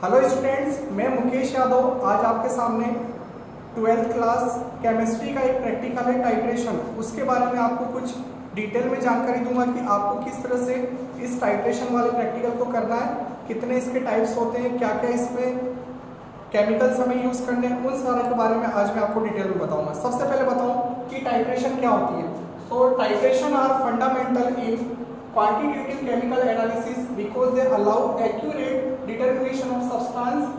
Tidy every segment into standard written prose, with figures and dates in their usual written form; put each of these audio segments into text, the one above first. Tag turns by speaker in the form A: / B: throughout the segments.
A: Hello students, मैं मुकेश यादव आज आपके सामने 12th क्लास केमिस्ट्री का एक प्रैक्टिकल है टाइट्रेशन। उसके बारे में आपको कुछ डिटेल में जानकारी दूंगा कि आपको किस तरह से इस टाइट्रेशन वाले प्रैक्टिकल को करना है, कितने इसके टाइप्स होते हैं, क्या क्या इसमें केमिकल्स हमें यूज़ करने हैं, उन सारे के बारे में आज मैं आपको डिटेल में बताऊंगा। सबसे पहले बताऊं कि टाइट्रेशन क्या होती है। तो titration are fundamental in quantitative chemical analysis because they allow accurate determination of substance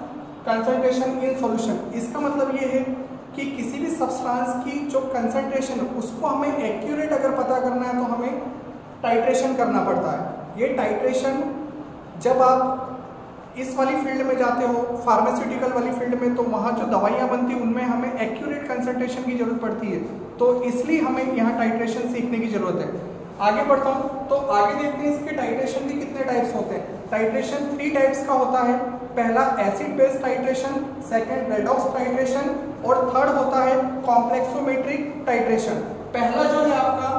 A: concentration in solution। इसका मतलब ये है कि किसी भी सब्सटेंस की जो कंसंट्रेशन है उसको हमें एक्यूरेट अगर पता करना है तो हमें टाइट्रेशन करना पड़ता है। ये टाइट्रेशन जब आप इस वाली फील्ड में जाते हो, फार्मास्यूटिकल वाली फील्ड में, तो वहाँ जो दवाइयाँ बनती हैं उनमें हमें एक्यूरेट कंसंट्रेशन की जरूरत पड़ती है, तो इसलिए हमें यहाँ टाइट्रेशन सीखने की जरूरत है। आगे बढ़ता हूँ तो आगे देखते हैं इसके टाइट्रेशन के कितने टाइप्स होते हैं। टाइट्रेशन 3 टाइप्स का होता है। पहला acid base titration, second redox titration और थर्ड होता है कॉम्प्लेक्सोमेट्रिक टाइट्रेशन। पहला जो है आपका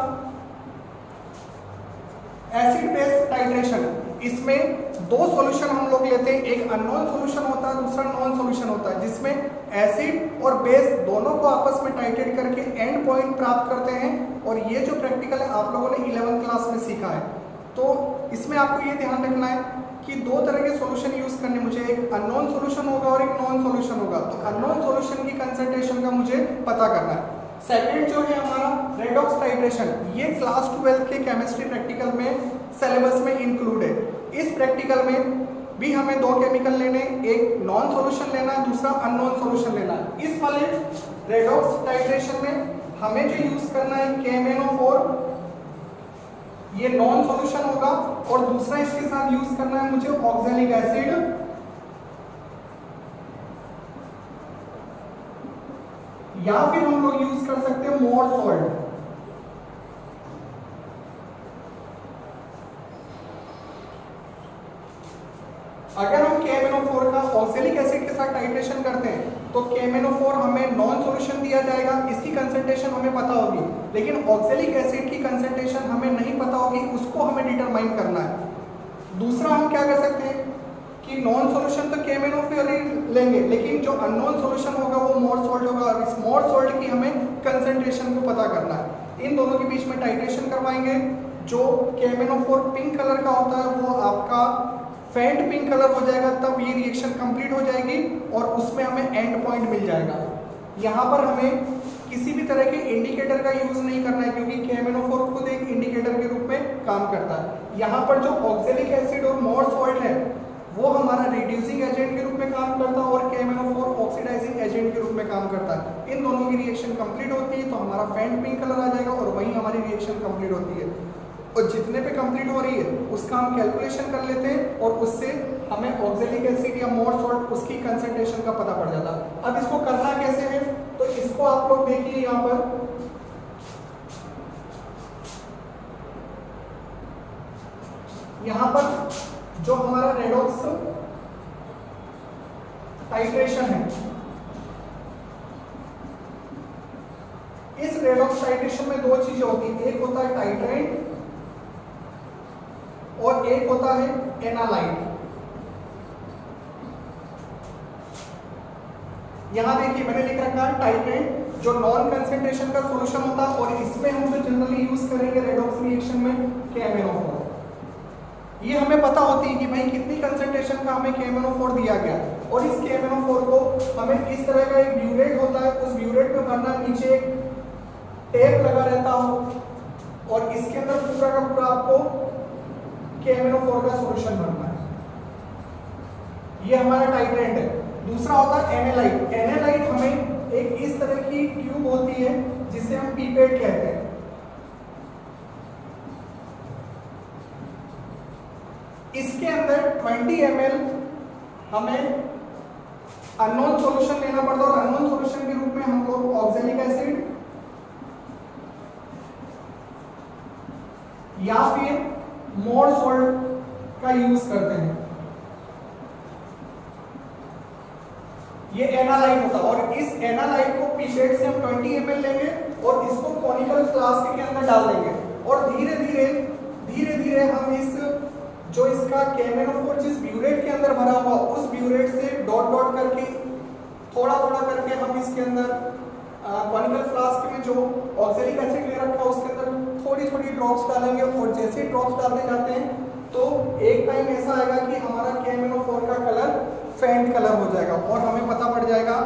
A: एसिड बेस टाइट्रेशन, इसमें 2 सॉल्यूशन हम लोग लेते हैं, एक अननोन सॉल्यूशन होता है, दूसरा नॉन सॉल्यूशन होता है, जिसमें एसिड और बेस दोनों को आपस में टाइट्रेट करके एंड पॉइंट प्राप्त करते हैं। और ये जो प्रैक्टिकल है आप लोगों ने 11th क्लास में सीखा है। तो इसमें आपको ये ध्यान रखना है कि 2 तरह के सॉल्यूशन यूज करने, मुझे एक अननोन सॉल्यूशन होगा और एक नॉन सॉल्यूशन होगा। तो अननोन सॉल्यूशन की कंसंट्रेशन का मुझे पता करना है। सेकंड जो है हमारा रेडॉक्स टाइट्रेशन, ये क्लास 12 के केमिस्ट्री प्रैक्टिकल में सिलेबस में इंक्लूड है। इस प्रैक्टिकल में भी हमें 2 केमिकल लेने, एक नॉन सॉल्यूशन लेना है, दूसरा अननोन सॉल्यूशन लेना है। इस वाले रेडॉक्स टाइट्रेशन में हमें जो यूज करना है KMnO4, ये नॉन सॉल्यूशन होगा, और दूसरा इसके साथ यूज करना है मुझे ऑक्सैलिक एसिड, या फिर हम लोग यूज कर सकते हैं मोर सॉल्ट। अगर हम KMnO4 का ऑक्सैलिक एसिड के साथ टाइट्रेशन करते हैं तो KMnO4 हमें नॉन सॉल्यूशन दिया जाएगा, इसकी कंसंट्रेशन हमें पता होगी, लेकिन ऑक्सैलिक एसिड की कंसंट्रेशन हमें नहीं पता होगी, उसको हमें डिटरमाइन करना है। दूसरा हम क्या कर सकते हैं कि नॉन सॉल्यूशन तो KMnO4 ही लेंगे, लेकिन जो अननोन सॉल्यूशन होगा वो मोर सॉल्ट होगा, और इस मोर सॉल्ट की हमें कंसंट्रेशन को पता करना है। इन दोनों के बीच में टाइट्रेशन करवाएंगे। जो KMnO4 पिंक कलर का होता है वो आपका फेंट पिंक कलर हो जाएगा, तब ये रिएक्शन कंप्लीट हो जाएगी और उसमें हमें एंड पॉइंट मिल जाएगा। यहाँ पर हमें किसी भी तरह के इंडिकेटर का यूज नहीं करना है, क्योंकि KMnO4 खुद एक इंडिकेटर के रूप में काम करता है। यहाँ पर जो ऑक्सैलिक एसिड और मोर सॉल्ट है वो हमारा रिड्यूसिंग एजेंट के रूप में काम करता है, और KMnO4 ऑक्सीडाइजिंग एजेंट के रूप में काम करता है। इन दोनों की रिएक्शन कंप्लीट होती है तो हमारा फेंट पिंक कलर आ जाएगा, और वहीं हमारी रिएक्शन कंप्लीट होती है। और जितने पे कंप्लीट हो रही है उसका हम कैलकुलेशन कर लेते हैं, और उससे हमें ऑक्सैलिक एसिड या मोर सॉल्ट उसकी कंसंट्रेशन का पता पड़ जाता है। अब इसको करना कैसे है, तो इसको आप लोग देखिए यहाँ पर जो हमारा रेडॉक्स टाइट्रेशन है, इस रेडॉक्स टाइट्रेशन में 2 चीजें होती है, एक होता है टाइट्रेंट और एक होता है एनालाइट। यहां देखिए मैंने लिख रखा है टाइट्रेंट, जो नॉन कंसंट्रेशन का सॉल्यूशन होता है, और इसमें हम जो जनरली यूज करेंगे रेडॉक्स रिएक्शन में KMnO4। ये हमें पता होती है कि भाई कितनी कंसंट्रेशन का हमें KMnO4 दिया गया, और इस KMnO4 को हमें इस तरह का एक ब्यूरेट होता है, उस ब्यूरेट में भरना, नीचे एक टेप लगा रहता हो, और इसके अंदर पूरा का पूरा आपको KMnO4 का सॉल्यूशन भरना है। ये हमारा टाइट्रेंट है। दूसरा होता है एनालाइट। एनालाइट हमें एक इस तरह की ट्यूब होती है जिसे हम पीपेट कहते हैं। इसके अंदर 20 ml हमें अननोन सॉल्यूशन लेना पड़ता है, और अननोन सॉल्यूशन के रूप में हम लोग ऑक्सैलिक एसिड या फिर मोर सॉल्ट का यूज करते हैं। ये एनालाइट होता है, और इस एनालाइट को पीपेट से हम 20 ml लेंगे और इसको कॉनिकल फ्लास्क के अंदर डाल देंगे, और धीरे धीरे हम इस जो इसका KMnO4 जिस ब्यूरेट के अंदर भरा हुआ उस ब्यूरेट से थोड़ा थोड़ा करके हम इसके अंदर कॉनिकल फ्लास्क में जो ऑक्सैलिक एसिड ले रखा है उसके अंदर थोड़ी थोड़ी ड्रॉप्स डालेंगे, और जैसे ही ड्रॉप्स डालते जाते हैं तो एक टाइम ऐसा आएगा कि हमारा KMnO4 का कलर फेंट कलर हो जाएगा, और हमें पता पड़ जाएगा।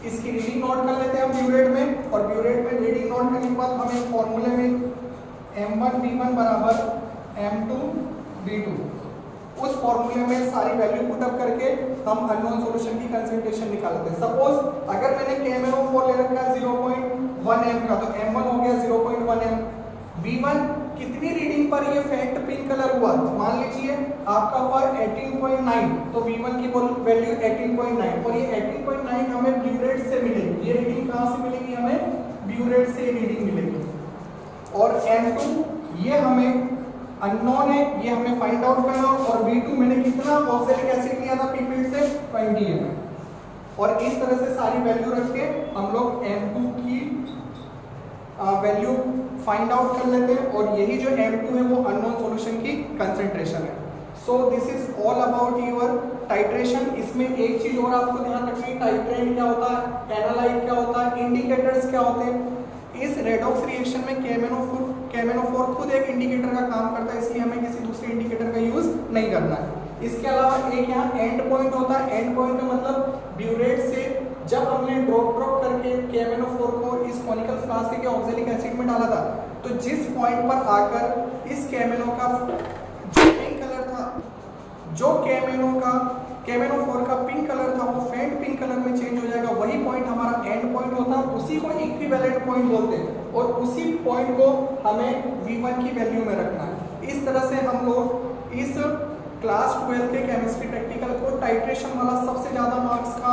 A: इसकी रीडिंग नोट कर लेते हैं हम ब्यूरेट में, और ब्यूरेट में रीडिंग नोट करने के बाद हमें फॉर्मूले में M1V1 बराबर M2V2, उस फॉर्मूले में सारी वैल्यू पुटअप करके हम अननोन सॉल्यूशन की कंसंट्रेशन निकालते हैं। सपोज अगर मैंने KMnO4 ले रखा है 0.1 m का, तो M1 हो गया 0.1 m। V1 कितनी रीडिंग पर ये फेंट पिंक कलर हुआ, मान लीजिए आपका हुआ 18.9, तो V1 की वैल्यू 18.9, और ये 18.9 हमें ब्यूरेट से मिलेगी। ये रीडिंग कहाँ से मिलेगी, हमें ब्यूरेट से रीडिंग मिलेगी। और M2 ये हमें अननोन है, ये हमें फाइंड आउट करना, और V2 मैंने कितना ऑक्सैलिक एसिड लिया था पीपीट से 20 ml। और इस तरह से सारी वैल्यू रख के हम लोग M2 की वैल्यू फाइंड आउट कर लेते हैं, और यही जो M2 है वो अननोन सॉल्यूशन की कंसंट्रेशन है। So this is all about your titration. इसमें एक चीज और आपको ध्यान रखनी, टाइट्रेंट क्या होता है, एनालाइट क्या होता है, इंडिकेटर्स क्या होते हैं। इस रेडॉक्स रिएक्शन में KMnO4 खुद एक इंडिकेटर का काम करता है, इसलिए हमें किसी दूसरे इंडिकेटर का यूज नहीं करना है। इसके अलावा एक यहाँ एंड पॉइंट होता है। एंड पॉइंट का मतलब ब्यूरेट से जब हमने ड्रॉप करके KMnO4 को इस कॉनिकल फ्लास्क के ऑक्सैलिक एसिड में डाला था, तो जिस पॉइंट पर आकर इस KMnO का जो पिंक कलर था, जो KMnO4 का पिंक कलर था वो फेंट पिंक कलर में चेंज हो जाएगा, वही पॉइंट हमारा एंड पॉइंट होता है, उसी को इक्विवेलेंट पॉइंट बोलते हैं, और उसी पॉइंट को हमें V1 की वैल्यू में रखना है। इस तरह से हम लोग इस क्लास 12 के केमिस्ट्री प्रैक्टिकल को टाइट्रेशन वाला सबसे ज़्यादा मार्क्स का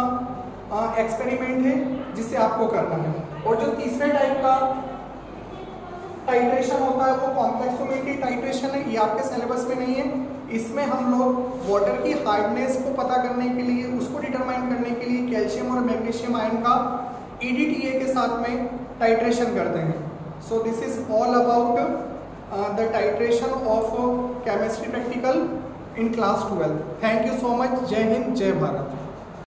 A: एक्सपेरिमेंट है जिसे आपको करना है। और जो तीसरे टाइप का टाइट्रेशन होता है वो कॉम्प्लेक्सोमेट्री टाइट्रेशन है, ये आपके सिलेबस में नहीं है। इसमें हम लोग वाटर की हार्डनेस को पता करने के लिए, उसको डिटरमाइन करने के लिए कैल्शियम और मैग्नीशियम आयन का EDTA के साथ में टाइट्रेशन करते हैं। So this is all about the titration of chemistry practical in class 12। Thank you so much. जय हिंद, जय भारत।